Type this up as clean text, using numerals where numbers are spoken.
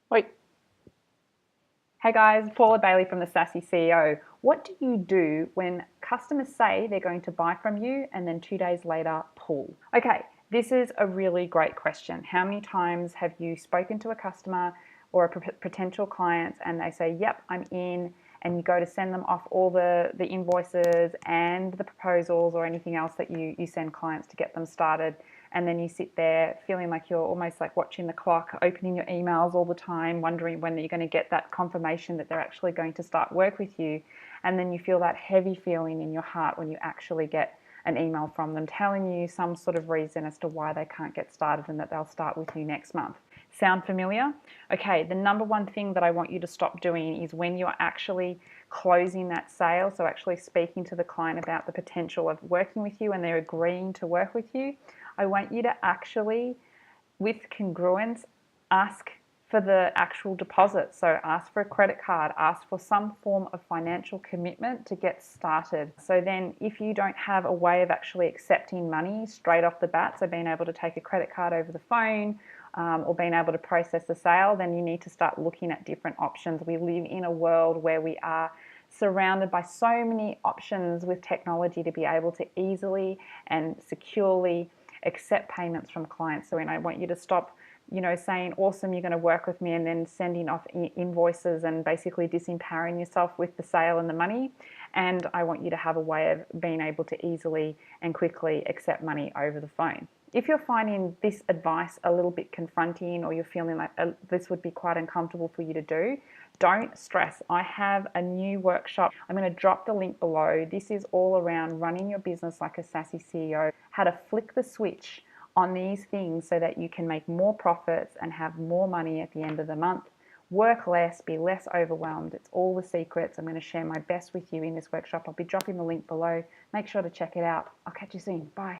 Wait. Hey guys, Paula Bailey from the Sassy CEO. What do you do when customers say they're going to buy from you and then 2 days later pull? Okay, this is a really great question. How many times have you spoken to a customer or a potential client and they say, yep, I'm in, and you go to send them off all the invoices and the proposals or anything else that you send clients to get them started, and then you sit there feeling like you're almost like watching the clock, opening your emails all the time, wondering when you're going to get that confirmation that they're actually going to start work with you, and then you feel that heavy feeling in your heart when you actually get an email from them telling you some sort of reason as to why they can't get started and that they'll start with you next month. Sound familiar? Okay, the number one thing that I want you to stop doing is when you're actually closing that sale, so actually speaking to the client about the potential of working with you and they're agreeing to work with you, I want you to actually, with congruence, ask for the actual deposit. So ask for a credit card, ask for some form of financial commitment to get started. So then if you don't have a way of actually accepting money straight off the bat, so being able to take a credit card over the phone, or being able to process the sale, then you need to start looking at different options. We live in a world where we are surrounded by so many options with technology to be able to easily and securely accept payments from clients. So, and I want you to stop, saying, awesome, you're going to work with me, and then sending off invoices and basically disempowering yourself with the sale and the money. And I want you to have a way of being able to easily and quickly accept money over the phone. If you're finding this advice a little bit confronting, or you're feeling like this would be quite uncomfortable for you to do, don't stress. I have a new workshop. I'm going to drop the link below. This is all around running your business like a sassy CEO, how to flick the switch on these things so that you can make more profits and have more money at the end of the month. Work less, be less overwhelmed. It's all the secrets. I'm going to share my best with you in this workshop. I'll be dropping the link below. Make sure to check it out. I'll catch you soon. Bye.